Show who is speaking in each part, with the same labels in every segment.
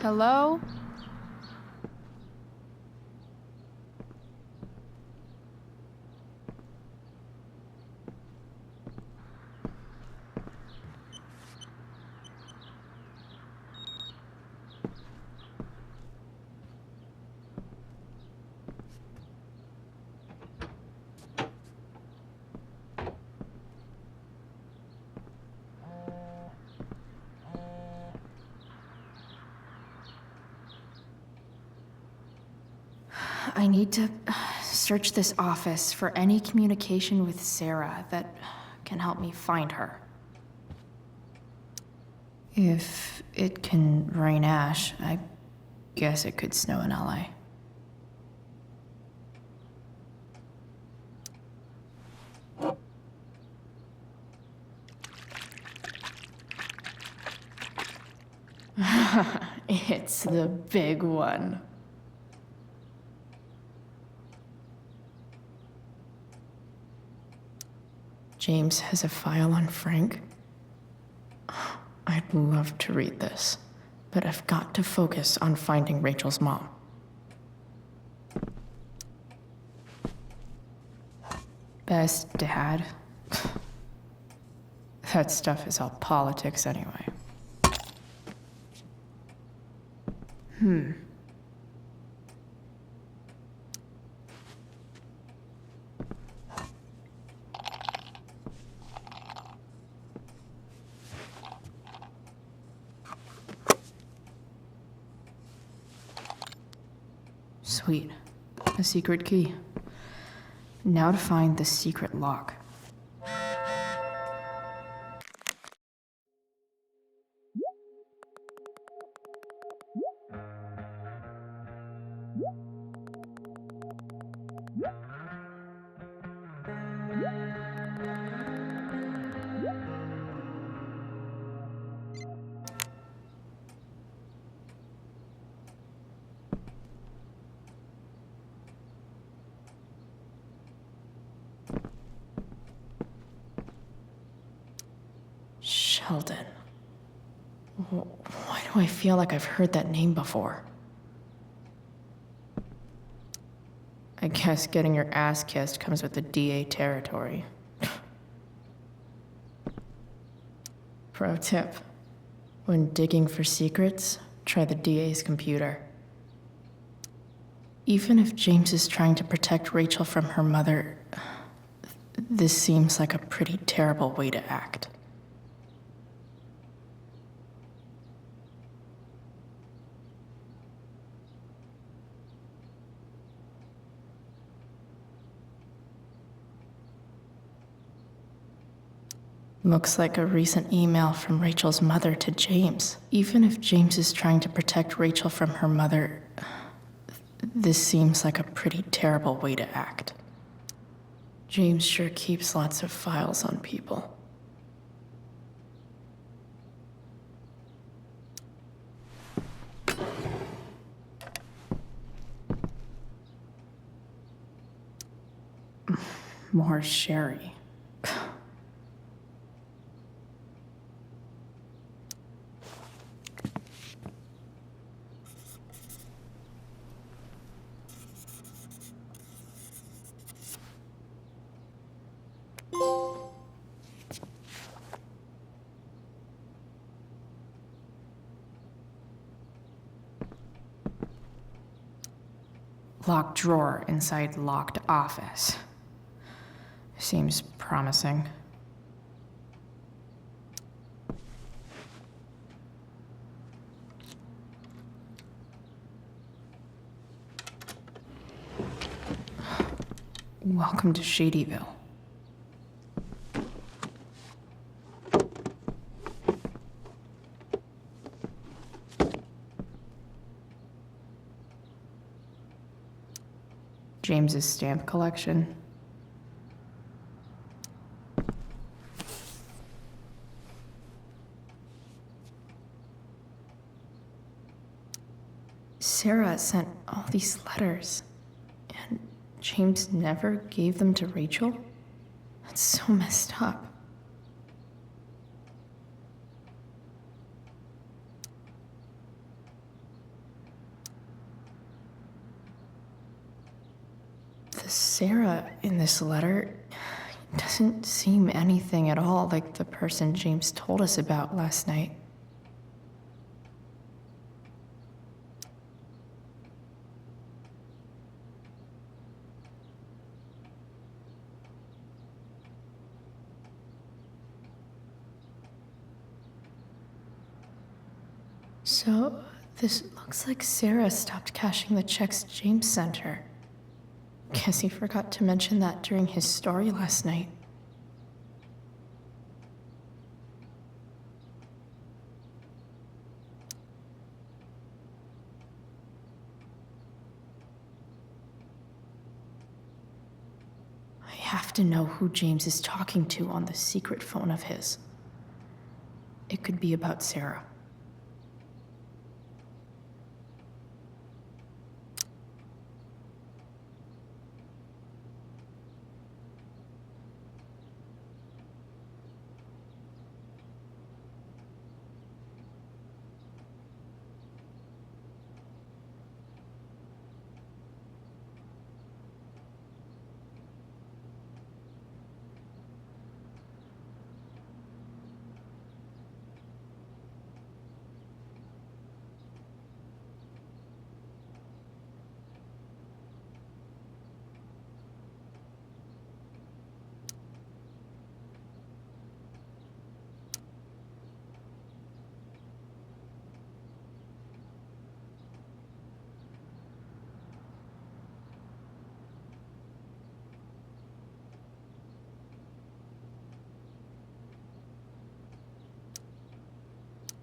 Speaker 1: Hello? I need to search this office for any communication with Sarah that can help me find her. If it can rain ash, I guess it could snow in LA. It's the big one. James has a file on Frank. I'd love to read this, but I've got to focus on finding Rachel's mom. Best dad? That stuff is all politics anyway. Sweet. A secret key. Now to find the secret lock. Sheldon. Why do I feel like I've heard that name before? I guess getting your ass kissed comes with the DA territory. Pro tip. When digging for secrets, try the DA's computer. Even if James is trying to protect Rachel from her mother, this seems like a pretty terrible way to act. Looks like a recent email from Rachel's mother to James. Even if James is trying to protect Rachel from her mother, this seems like a pretty terrible way to act. James sure keeps lots of files on people. More sherry. Locked drawer inside locked office. Seems promising. Welcome to Shadyville. James's stamp collection. Sarah sent all these letters, and James never gave them to Rachel? That's so messed up. Sarah in this letter doesn't seem anything at all like the person James told us about last night. So, this looks like Sarah stopped cashing the checks James sent her. Guess he forgot to mention that during his story last night. I have to know who James is talking to on the secret phone of his. It could be about Sarah.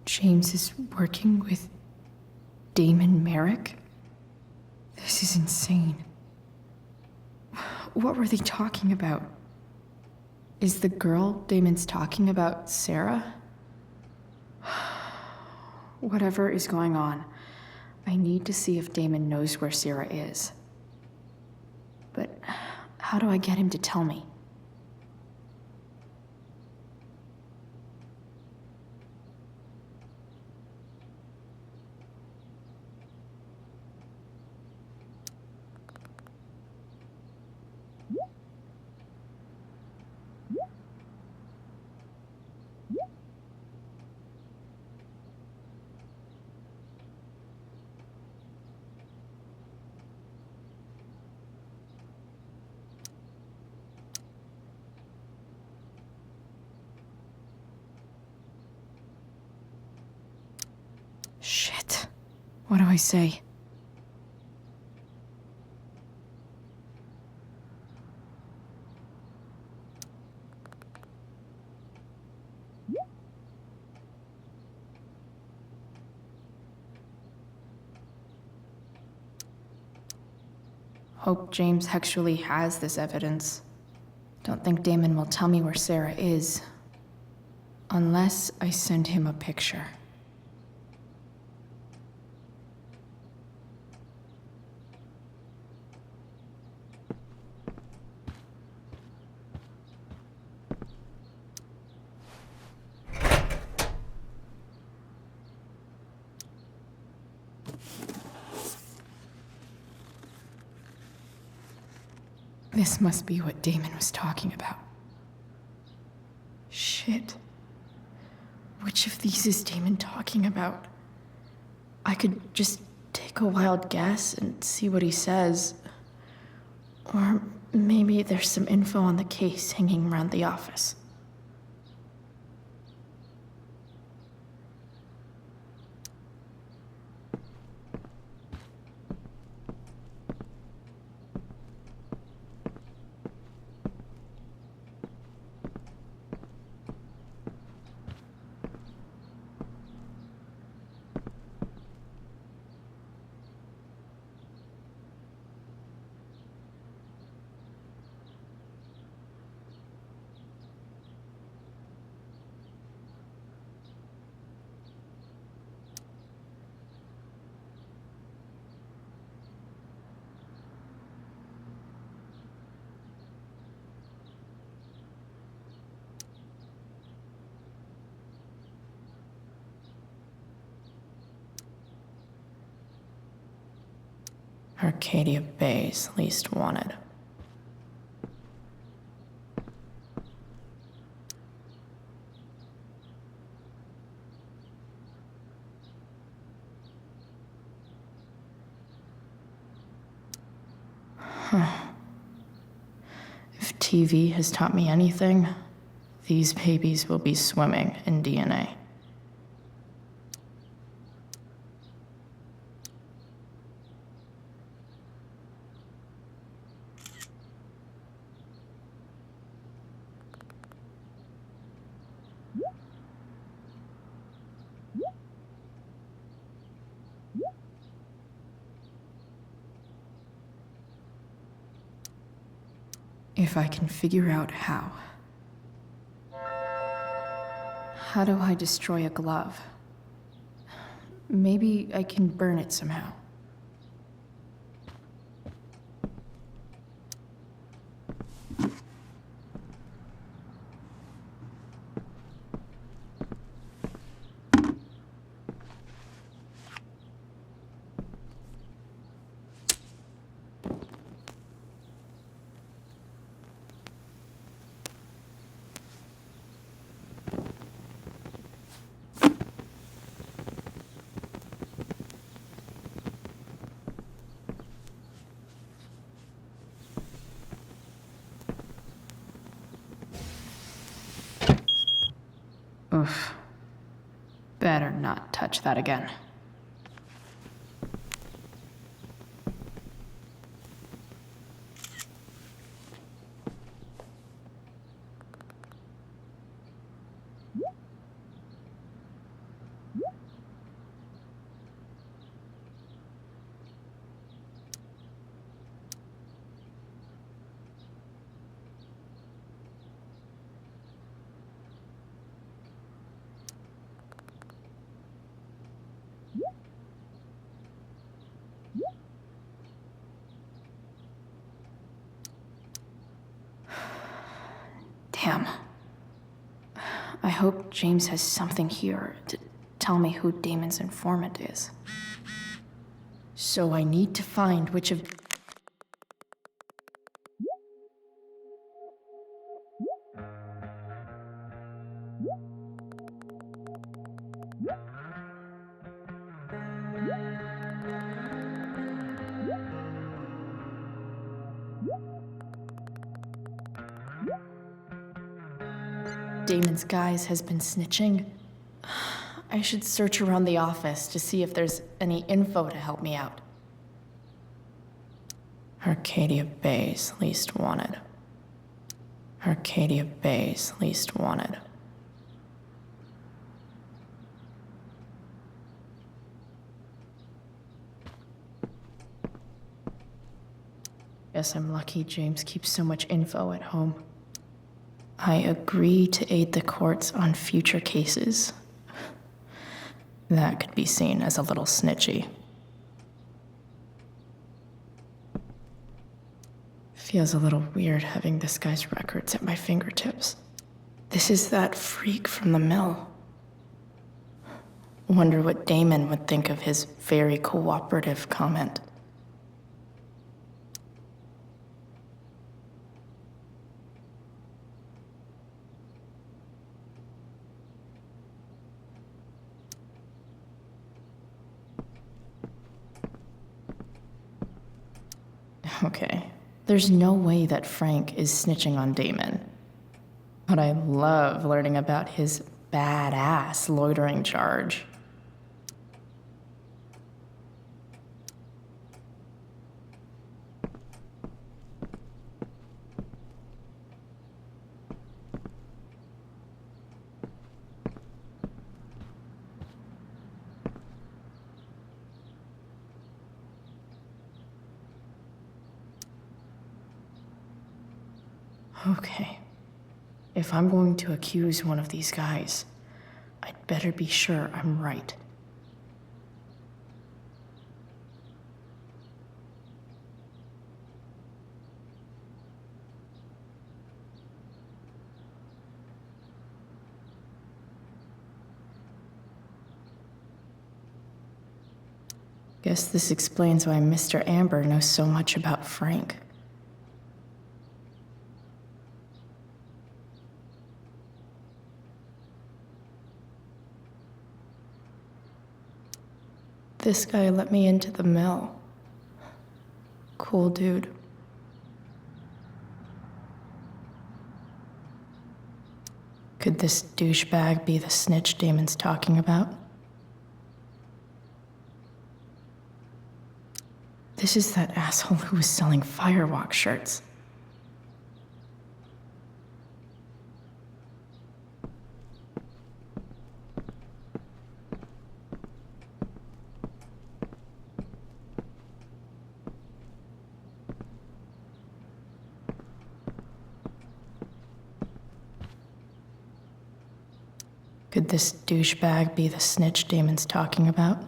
Speaker 1: James is working with Damon Merrick? This is insane. What were they talking about? Is the girl Damon's talking about Sarah? Whatever is going on, I need to see if Damon knows where Sarah is. But how do I get him to tell me? Shit. What do I say? Hope James actually has this evidence. Don't think Damon will tell me where Sarah is. Unless I send him a picture. This must be what Damon was talking about. Shit. Which of these is Damon talking about? I could just take a wild guess and see what he says. Or maybe there's some info on the case hanging around the office. Arcadia Bay's least wanted. If TV has taught me anything, these babies will be swimming in DNA. If I can figure out how. How do I destroy a glove? Maybe I can burn it somehow. Oof. Better not touch that again. Damn. I hope James has something here to tell me who Damon's informant is. So I need to find which of... Damon's guys has been snitching. I should search around the office to see if there's any info to help me out. Arcadia Bay's least wanted. Arcadia Bay's least wanted. Guess I'm lucky James keeps so much info at home. I agree to aid the courts on future cases. That could be seen as a little snitchy. Feels a little weird having this guy's records at my fingertips. This is that freak from the mill. Wonder what Damon would think of his very cooperative comment. Okay, there's no way that Frank is snitching on Damon. But I love learning about his badass loitering charge. Okay. If I'm going to accuse one of these guys, I'd better be sure I'm right. Guess this explains why Mr. Amber knows so much about Frank. This guy let me into the mill. Cool dude. Could this douchebag be the snitch Damon's talking about? This is that asshole who was selling Firewalk shirts. Could this douchebag be the snitch Damon's talking about?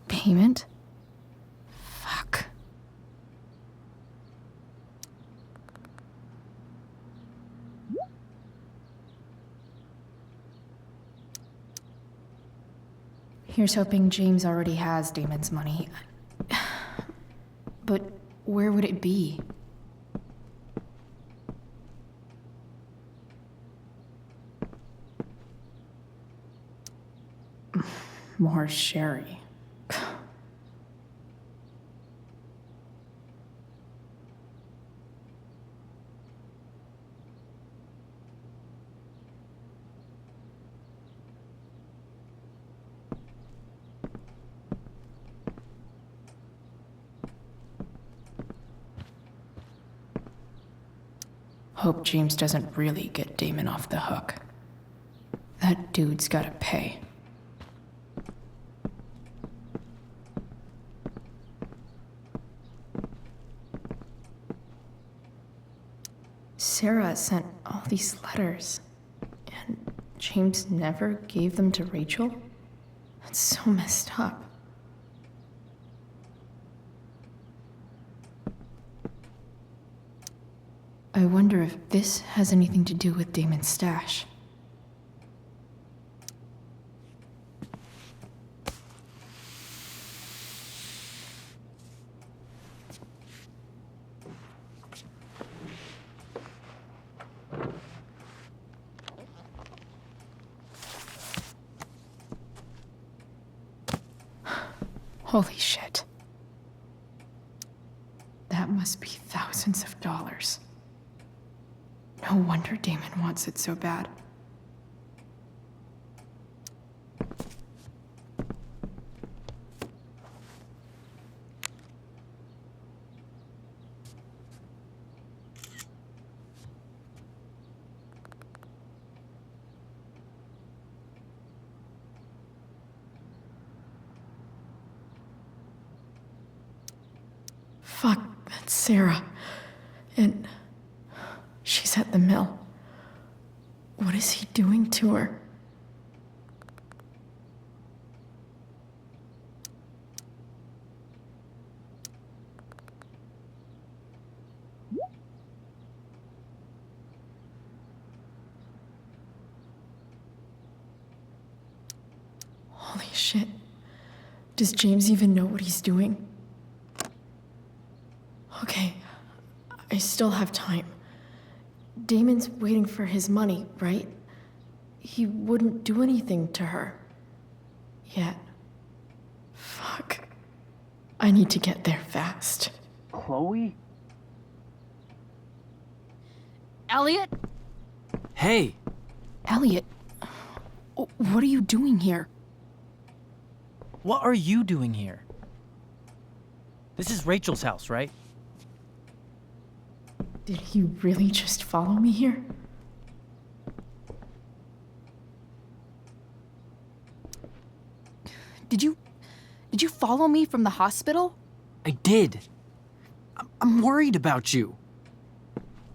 Speaker 1: Payment? Fuck. Here's hoping James already has Damon's money. But where would it be? More sherry. Hope James doesn't really get Damon off the hook. That dude's gotta pay. Sarah sent all these letters, and James never gave them to Rachel? That's so messed up. I wonder if this has anything to do with Damon's stash. Holy shit. That must be thousands of dollars. No wonder Damon wants it so bad. Fuck, that's Sarah. And she's at the mill. What is he doing to her? Holy shit. Does James even know what he's doing? Okay, I still have time. Damon's waiting for his money, right? He wouldn't do anything to her. Yet. Fuck. I need to get there fast.
Speaker 2: Chloe?
Speaker 3: Elliot?
Speaker 2: Hey!
Speaker 3: Elliot, what are you doing here?
Speaker 2: What are you doing here? This is Rachel's house, right?
Speaker 1: Did he really just follow me here?
Speaker 3: Did you follow me from the hospital?
Speaker 2: I did. I'm worried about you.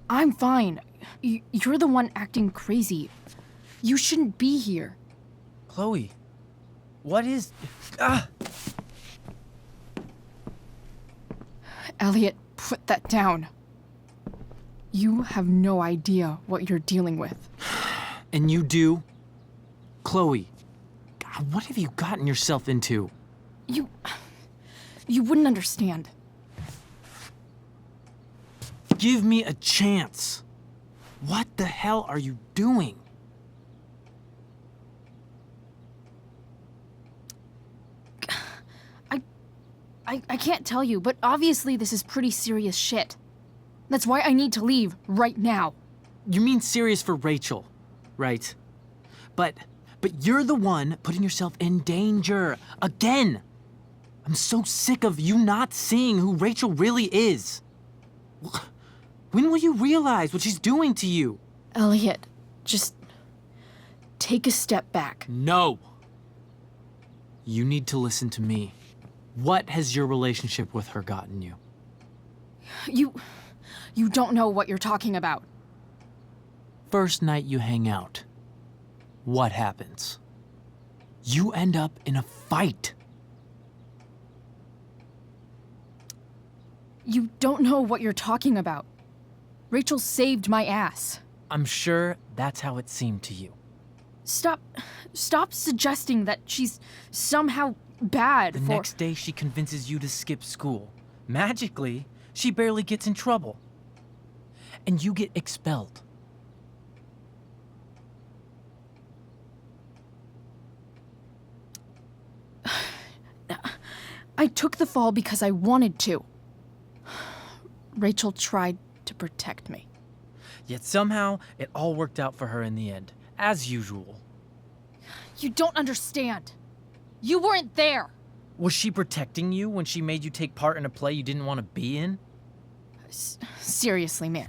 Speaker 3: I'm fine. You're the one acting crazy. You shouldn't be here.
Speaker 2: Chloe, what is... Ah!
Speaker 3: Elliot, put that down. You have no idea what you're dealing with.
Speaker 2: And you do? Chloe, God, what have you gotten yourself into?
Speaker 3: You wouldn't understand.
Speaker 2: Give me a chance. What the hell are you doing?
Speaker 3: I can't tell you, but obviously this is pretty serious shit. That's why I need to leave right now.
Speaker 2: You mean serious for Rachel, right? But you're the one putting yourself in danger. Again! I'm so sick of you not seeing who Rachel really is. When will you realize what she's doing to you?
Speaker 1: Elliot, just take a step back.
Speaker 2: No. You need to listen to me. What has your relationship with her gotten you?
Speaker 3: You don't know what you're talking about.
Speaker 2: First night you hang out, what happens? You end up in a fight.
Speaker 3: You don't know what you're talking about. Rachel saved my ass.
Speaker 2: I'm sure that's how it seemed to you.
Speaker 3: Stop suggesting that she's somehow bad
Speaker 2: The
Speaker 3: for...
Speaker 2: next day she convinces you to skip school. Magically, she barely gets in trouble. And you get expelled.
Speaker 3: I took the fall because I wanted to. Rachel tried to protect me.
Speaker 2: Yet somehow, it all worked out for her in the end, as usual.
Speaker 3: You don't understand. You weren't there.
Speaker 2: Was she protecting you when she made you take part in a play you didn't want to be in?
Speaker 3: Seriously, man.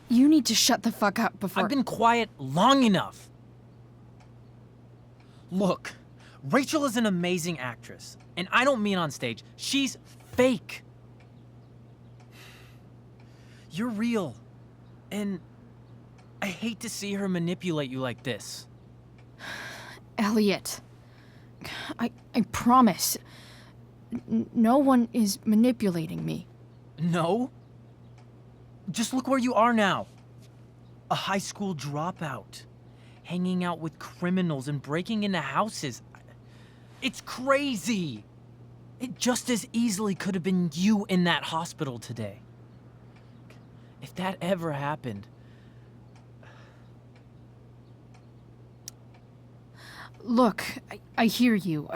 Speaker 3: You need to shut the fuck up before...
Speaker 2: I've been quiet long enough. Look, Rachel is an amazing actress, and I don't mean on stage. She's fake. You're real, and I hate to see her manipulate you like this.
Speaker 3: Elliot, I promise, no one is manipulating me.
Speaker 2: No? Just look where you are now. A high school dropout. Hanging out with criminals and breaking into houses. It's crazy. It just as easily could have been you in that hospital today. If that ever happened...
Speaker 3: Look, I hear you.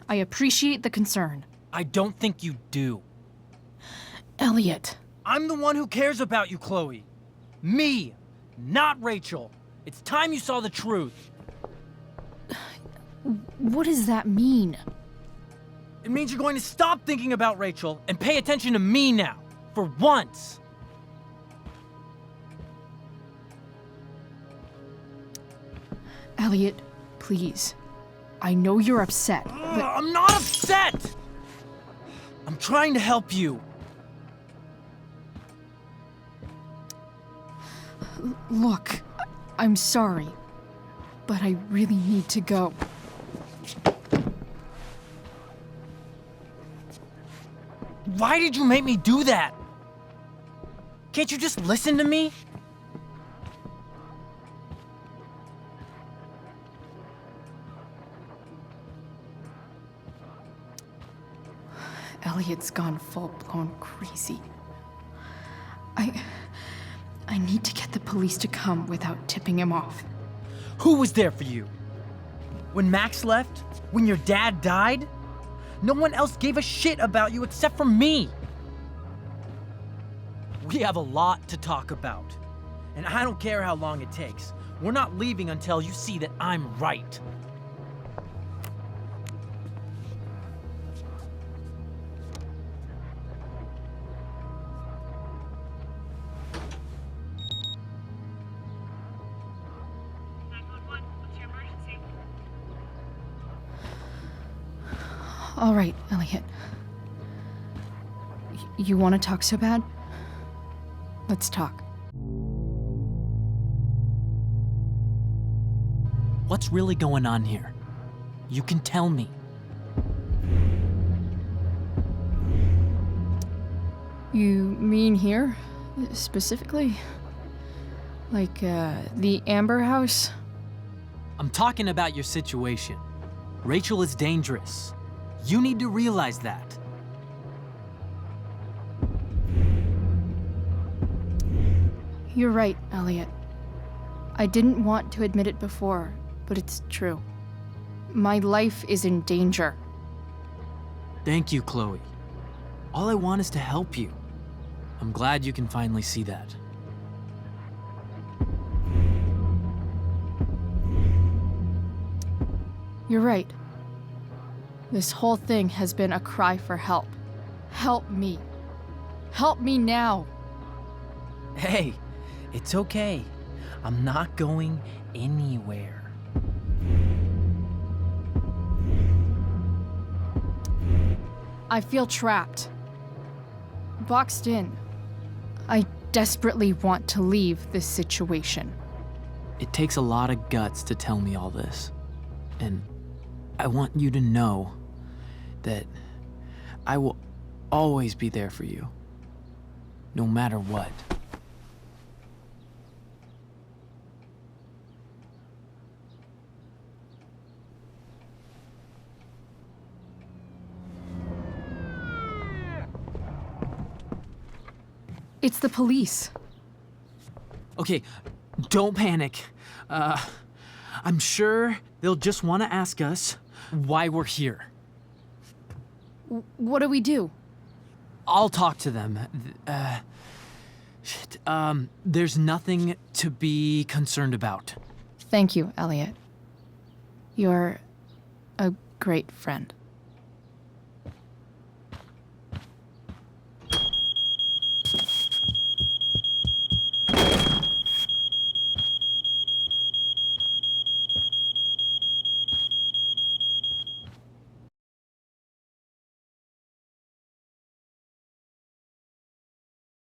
Speaker 3: I appreciate the concern.
Speaker 2: I don't think you do.
Speaker 3: Elliot.
Speaker 2: I'm the one who cares about you, Chloe. Me, not Rachel. It's time you saw the truth.
Speaker 3: What does that mean?
Speaker 2: It means you're going to stop thinking about Rachel and pay attention to me now, for once.
Speaker 3: Elliot, please. I know you're upset, but...
Speaker 2: I'm not upset! I'm trying to help you.
Speaker 3: Look, I'm sorry, but I really need to go.
Speaker 2: Why did you make me do that? Can't you just listen to me?
Speaker 3: Elliot's gone full-blown crazy. I need to get the police to come without tipping him off.
Speaker 2: Who was there for you? When Max left? When your dad died? No one else gave a shit about you except for me. We have a lot to talk about. And I don't care how long it takes. We're not leaving until you see that I'm right.
Speaker 3: All right, Elliot. You want to talk so bad? Let's talk.
Speaker 2: What's really going on here? You can tell me.
Speaker 3: You mean here, specifically? Like, the Amber House?
Speaker 2: I'm talking about your situation. Rachel is dangerous. You need to realize that.
Speaker 3: You're right, Elliot. I didn't want to admit it before, but it's true. My life is in danger.
Speaker 2: Thank you, Chloe. All I want is to help you. I'm glad you can finally see that.
Speaker 3: You're right. This whole thing has been a cry for help. Help me. Help me now.
Speaker 2: Hey, it's okay. I'm not going anywhere.
Speaker 3: I feel trapped. Boxed in. I desperately want to leave this situation.
Speaker 2: It takes a lot of guts to tell me all this. And I want you to know that I will always be there for you, no matter what.
Speaker 3: It's the police.
Speaker 2: Okay, don't panic. I'm sure they'll just want to ask us why we're here.
Speaker 3: What do we do?
Speaker 2: I'll talk to them. There's nothing to be concerned about.
Speaker 1: Thank you, Elliot. You're a great friend.